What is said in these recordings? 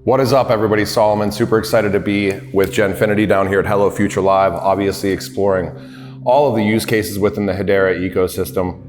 What is up, everybody? Solomon, super excited to be with Genfinity down here at Hello Future Live, obviously exploring all of the use cases within the Hedera ecosystem.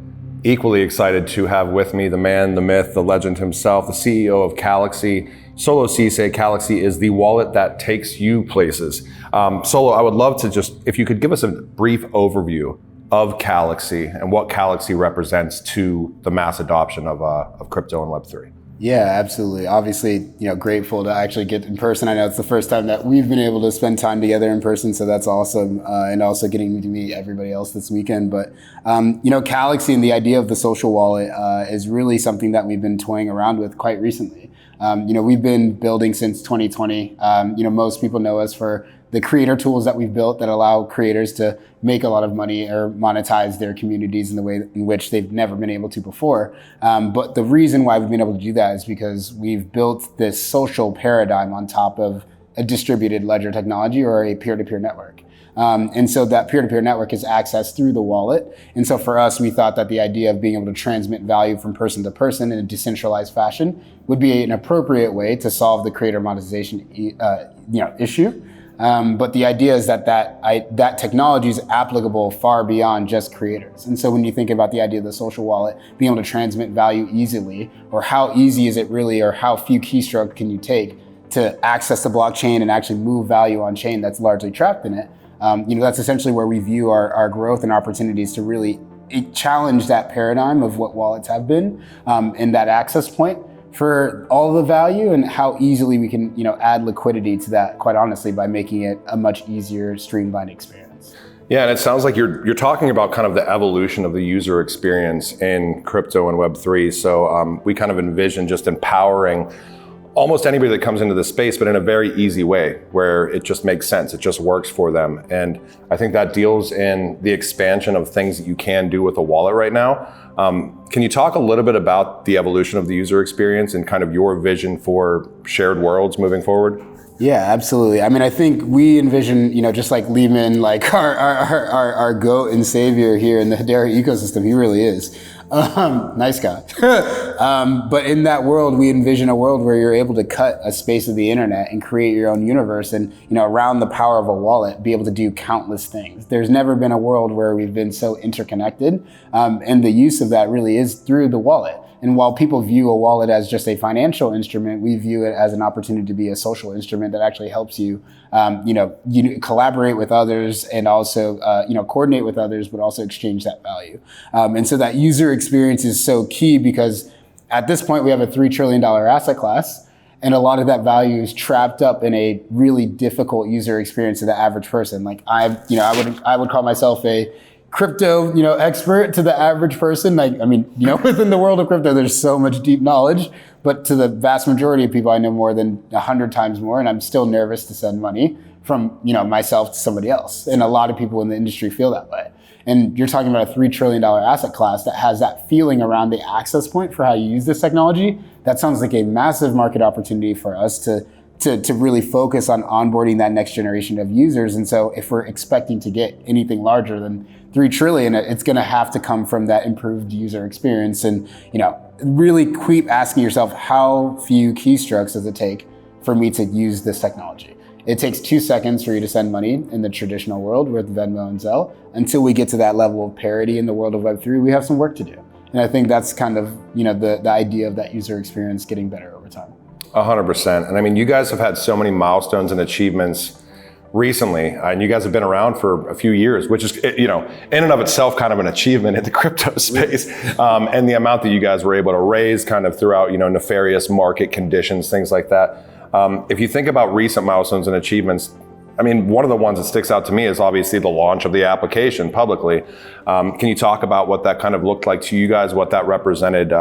Equally excited to have with me the man, the myth, the legend himself, the CEO of Calaxy, Solo Ceesay. Calaxy is the wallet that takes you places. Solo, I would love to just, if you could give us a brief overview of Calaxy and what Calaxy represents to the mass adoption of crypto and Web3. Yeah, absolutely. Obviously, grateful to actually get in person. I know it's the first time that we've been able to spend time together in person, so that's awesome. And also getting to meet everybody else this weekend. But, Calaxy and the idea of the social wallet is really something that we've been toying around with quite recently. We've been building since 2020. Most people know us for the creator tools that we've built that allow creators to make a lot of money or monetize their communities in the way in which they've never been able to before. But the reason why we've been able to do that is because we've built this social paradigm on top of a distributed ledger technology or a peer-to-peer network. And so that peer-to-peer network is accessed through the wallet. And so for us, we thought that the idea of being able to transmit value from person to person in a decentralized fashion would be an appropriate way to solve the creator monetization issue. But the idea is that technology is applicable far beyond just creators. And so when you think about the idea of the social wallet, being able to transmit value easily, or how easy is it really, or how few keystrokes can you take to access the blockchain and actually move value on chain that's largely trapped in it, that's essentially where we view our growth and opportunities to really challenge that paradigm of what wallets have been, and that access point for all the value and how easily we can, add liquidity to that, quite honestly, by making it a much easier, streamlined experience. Yeah, and it sounds like you're talking about kind of the evolution of the user experience in crypto and Web3. So we kind of envision just empowering almost anybody that comes into the space, but in a very easy way where it just makes sense. It just works for them. And I think that deals in the expansion of things that you can do with a wallet right now. Can you talk a little bit about the evolution of the user experience and kind of your vision for shared worlds moving forward? Yeah, absolutely. I mean, I think we envision, just like Lehman, like our goat and savior here in the Hedera ecosystem. He really is. Nice guy. But in that world, we envision a world where you're able to cut a space of the internet and create your own universe and, around the power of a wallet, be able to do countless things. There's never been a world where we've been so interconnected. And the use of that really is through the wallet. And while people view a wallet as just a financial instrument, we view it as an opportunity to be a social instrument that actually helps you, you collaborate with others and also, coordinate with others, but also exchange that value. And so that user experience is so key because at this point we have a $3 trillion asset class, and a lot of that value is trapped up in a really difficult user experience to the average person. Like I would call myself a crypto, expert to the average person. Within the world of crypto, there's so much deep knowledge, but to the vast majority of people, I know more than 100 times more, and I'm still nervous to send money from, myself to somebody else. And a lot of people in the industry feel that way. And you're talking about a $3 trillion asset class that has that feeling around the access point for how you use this technology. That sounds like a massive market opportunity for us to really focus on onboarding that next generation of users. And so if we're expecting to get anything larger than 3 trillion, it's going to have to come from that improved user experience. And, really keep asking yourself, how few keystrokes does it take for me to use this technology? It takes 2 seconds for you to send money in the traditional world with Venmo and Zelle. Until we get to that level of parity in the world of Web3, we have some work to do. And I think that's kind of, the idea of that user experience getting better over time. 100%. And I mean, you guys have had so many milestones and achievements recently, and you guys have been around for a few years, which is, in and of itself kind of an achievement in the crypto space. And the amount that you guys were able to raise kind of throughout, nefarious market conditions, things like that. If you think about recent milestones and achievements, I mean, one of the ones that sticks out to me is obviously the launch of the application publicly. Can you talk about what that kind of looked like to you guys, what that represented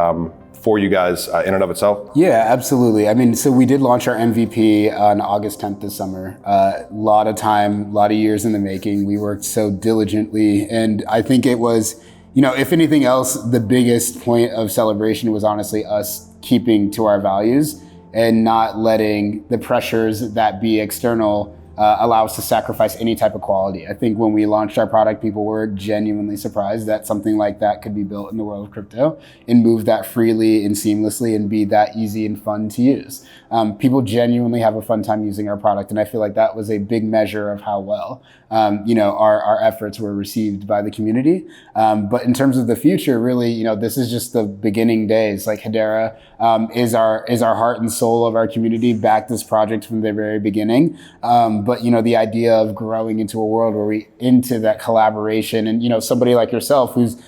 for you guys in and of itself? Yeah, absolutely. I mean, so we did launch our MVP on August 10th this summer. A lot of time, a lot of years in the making. We worked so diligently. And I think it was, if anything else, the biggest point of celebration was honestly us keeping to our values and not letting the pressures that be external allow us to sacrifice any type of quality. I think when we launched our product, people were genuinely surprised that something like that could be built in the world of crypto and move that freely and seamlessly and be that easy and fun to use. People genuinely have a fun time using our product, and I feel like that was a big measure of how well our efforts were received by the community. But in terms of the future, really, this is just the beginning days. Like Hedera is our heart and soul of our community, backed this project from the very beginning. But the idea of growing into a world where we into that collaboration, and somebody like yourself who's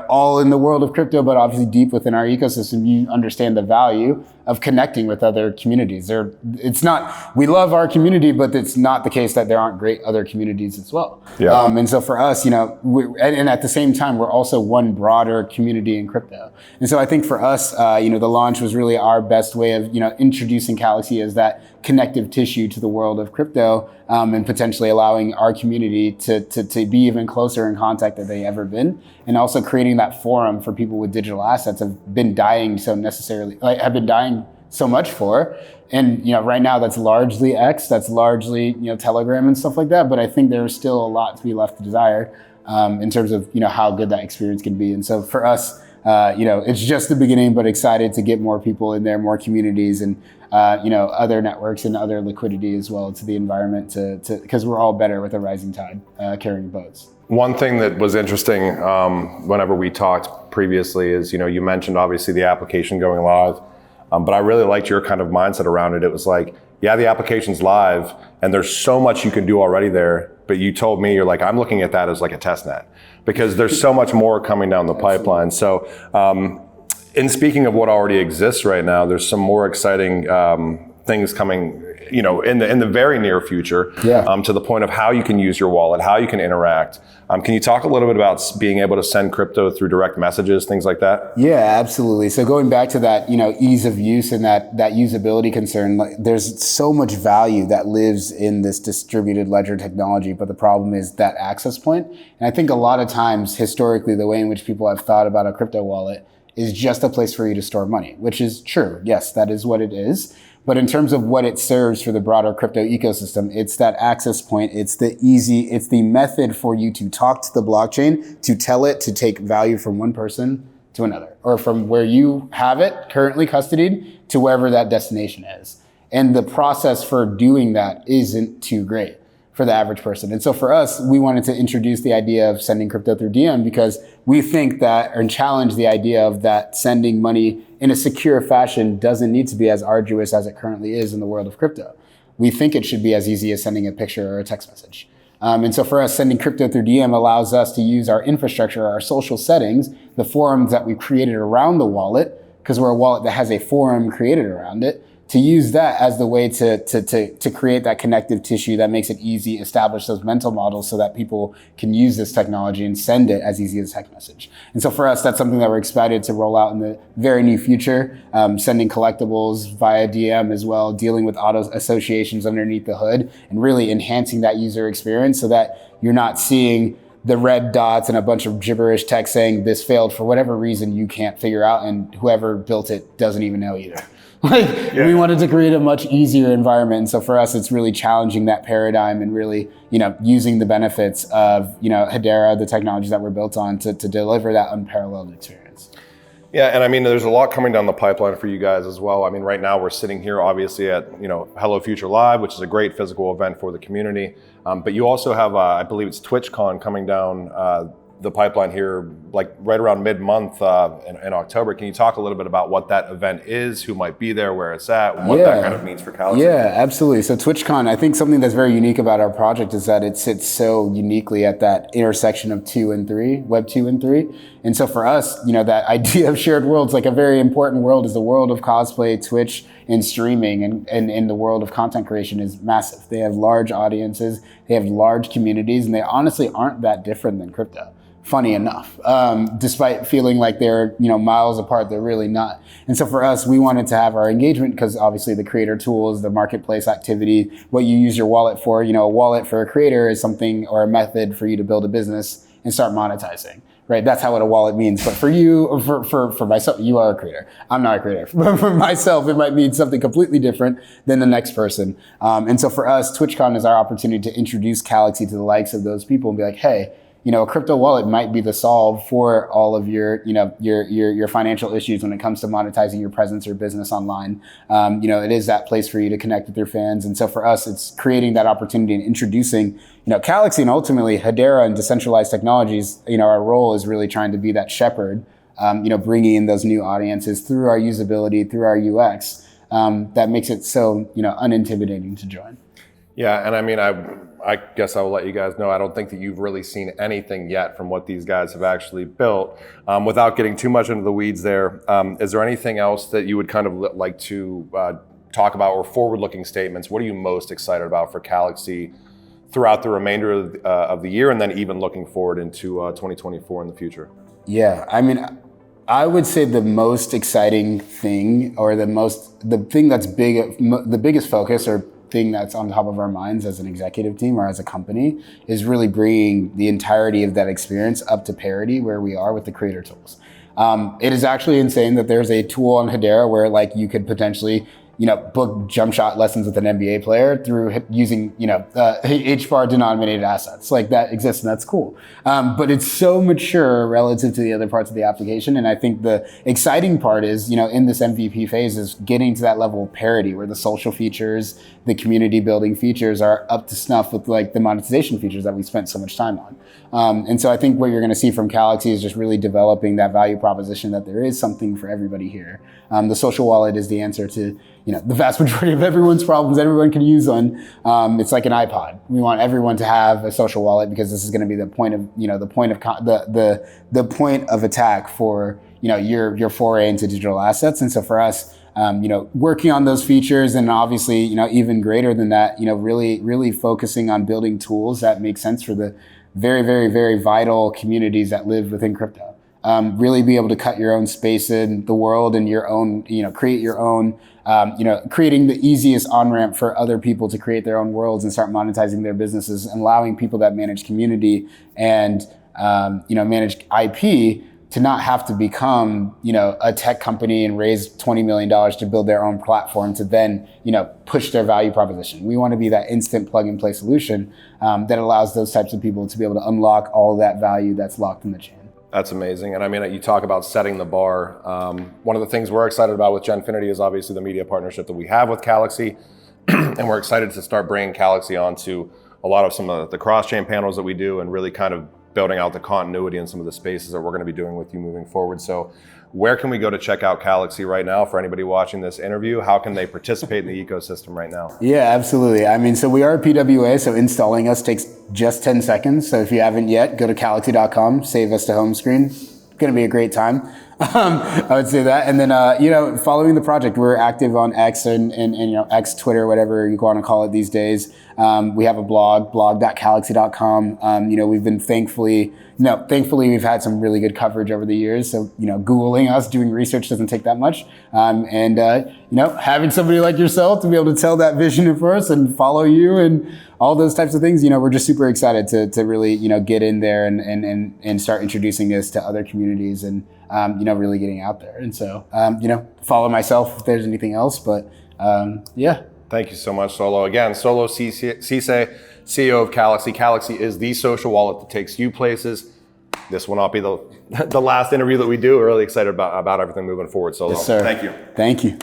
all in the world of crypto, but obviously deep within our ecosystem, you understand the value of connecting with other communities. We love our community, but it's not the case that there aren't great other communities as well. Yeah. And so for us, and at the same time, we're also one broader community in crypto. And so I think for us, the launch was really our best way of, introducing Calaxy as that connective tissue to the world of crypto, and potentially allowing our community to be even closer in contact than they ever been. And also creating that forum for people with digital assets have been dying so much for. And right now that's largely X, that's largely Telegram and stuff like that. But I think there's still a lot to be left to desire in terms of how good that experience can be. And so for us, it's just the beginning, but excited to get more people in there, more communities, and other networks and other liquidity as well to the environment, because we're all better with a rising tide carrying boats. One thing that was interesting whenever we talked previously is, you mentioned obviously the application going live, but I really liked your kind of mindset around it. It was like, yeah, the application's live and there's so much you can do already there, but you told me, you're like, I'm looking at that as like a test net because there's so much more coming down the pipeline. So in speaking of what already exists right now, there's some more exciting things coming in the very near future, to the point of how you can use your wallet, how you can interact. Can you talk a little bit about being able to send crypto through direct messages, things like that? Yeah, absolutely. So going back to that, ease of use and that usability concern, there's so much value that lives in this distributed ledger technology, but the problem is that access point. And I think a lot of times, historically, the way in which people have thought about a crypto wallet is just a place for you to store money, which is true. Yes, that is what it is. But in terms of what it serves for the broader crypto ecosystem, it's that access point. It's the method for you to talk to the blockchain, to tell it to take value from one person to another, or from where you have it currently custodied to wherever that destination is. And the process for doing that isn't too great for the average person. And so for us, we wanted to introduce the idea of sending crypto through DM because we think that, and challenge the idea of that sending money in a secure fashion doesn't need to be as arduous as it currently is in the world of crypto. We think it should be as easy as sending a picture or a text message. And so for us, sending crypto through DM allows us to use our infrastructure, our social settings, the forums that we've created around the wallet, because we're a wallet that has a forum created around it, to use that as the way to create that connective tissue that makes it easy, establish those mental models so that people can use this technology and send it as easy as a text message. And so for us, that's something that we're excited to roll out in the very near future, sending collectibles via DM as well, dealing with auto associations underneath the hood, and really enhancing that user experience so that you're not seeing the red dots and a bunch of gibberish text saying this failed for whatever reason you can't figure out, and whoever built it doesn't even know either. We wanted to create a much easier environment. And so for us, it's really challenging that paradigm and really, using the benefits of, Hedera, the technologies that we're built on to deliver that unparalleled experience. Yeah, and I mean, there's a lot coming down the pipeline for you guys as well. I mean, right now we're sitting here obviously at, Hello Future Live, which is a great physical event for the community. But you also have, I believe it's TwitchCon coming down the pipeline here, like right around mid-month in October. Can you talk a little bit about what that event is, who might be there, where it's at, what that kind of means for Calaxy? Yeah, absolutely. So TwitchCon, I think something that's very unique about our project is that it sits so uniquely at that intersection of 2 and 3, Web 2 and 3. And so for us, that idea of shared worlds, like a very important world is the world of cosplay, Twitch, and streaming, and the world of content creation is massive. They have large audiences, they have large communities, and they honestly aren't that different than crypto. Funny enough, despite feeling like they're miles apart, they're really not. And so for us, we wanted to have our engagement because obviously the creator tools, the marketplace activity, what you use your wallet for. A wallet for a creator is something or a method for you to build a business and start monetizing, right? That's how what a wallet means. But for you, or for myself, you are a creator. I'm not a creator. But for myself, it might mean something completely different than the next person. And so for us, TwitchCon is our opportunity to introduce Calaxy to the likes of those people and be like, hey, a crypto wallet might be the solve for all of your financial issues when it comes to monetizing your presence or business online. It is that place for you to connect with your fans. And so for us, it's creating that opportunity and introducing, Calaxy and ultimately Hedera and decentralized technologies. Our role is really trying to be that shepherd, bringing in those new audiences through our usability, through our UX, that makes it so, unintimidating to join. Yeah, and I mean, I guess I will let you guys know, I don't think that you've really seen anything yet from what these guys have actually built. Without getting too much into the weeds there, is there anything else that you would kind of like to talk about, or forward-looking statements? What are you most excited about for Calaxy throughout the remainder of the year, and then even looking forward into 2024 in the future? Yeah, I mean, I would say the most exciting thing, or the thing that's the biggest focus or thing that's on top of our minds as an executive team or as a company, is really bringing the entirety of that experience up to parity where we are with the creator tools. It is actually insane that there's a tool on Hedera where you could potentially book jump shot lessons with an NBA player through using, HBAR denominated assets. That exists, and that's cool. But it's so mature relative to the other parts of the application. And I think the exciting part is, in this MVP phase, is getting to that level of parity where the social features, the community building features are up to snuff with the monetization features that we spent so much time on. And so I think what you're going to see from Calaxy is just really developing that value proposition that there is something for everybody here. The social wallet is the answer to the vast majority of everyone's problems everyone can use on. It's like an iPod. We want everyone to have a social wallet because this is going to be the point of, the point of attack for, your foray into digital assets. And so for us, working on those features, and obviously, even greater than that, really focusing on building tools that make sense for the very, very, very vital communities that live within crypto. Really be able to cut your own space in the world and your own, create your own, creating the easiest on-ramp for other people to create their own worlds and start monetizing their businesses, and allowing people that manage community and, manage IP to not have to become, a tech company and raise $20 million to build their own platform to then, push their value proposition. We want to be that instant plug and play solution that allows those types of people to be able to unlock all of that value that's locked in the chain. That's amazing. And I mean, you talk about setting the bar. One of the things we're excited about with Genfinity is obviously the media partnership that we have with Calaxy. And we're excited to start bringing Calaxy onto a lot of some of the cross-chain panels that we do, and really kind of building out the continuity in some of the spaces that we're going to be doing with you moving forward. So where can we go to check out Calaxy right now for anybody watching this interview? How can they participate in the ecosystem right now? Yeah, absolutely. I mean, so we are a PWA, so installing us takes just 10 seconds. So if you haven't yet, go to Calaxy.com, save us to home screen. It's going to be a great time. I would say that. And then, following the project, we're active on X and X, Twitter, whatever you want to call it these days. We have a blog.calaxy.com. We've been thankfully we've had some really good coverage over the years. So, Googling us, doing research doesn't take that much. Having somebody like yourself to be able to tell that vision for us and follow you and all those types of things, we're just super excited to really, get in there and start introducing this to other communities and, really getting out there. And so, follow myself if there's anything else, but yeah. Thank you so much, Solo. Again, Solo Ceesay, CEO of Calaxy. Calaxy is the social wallet that takes you places. This will not be the last interview that we do. We're really excited about everything moving forward, Solo. Yes, sir. Thank you. Thank you.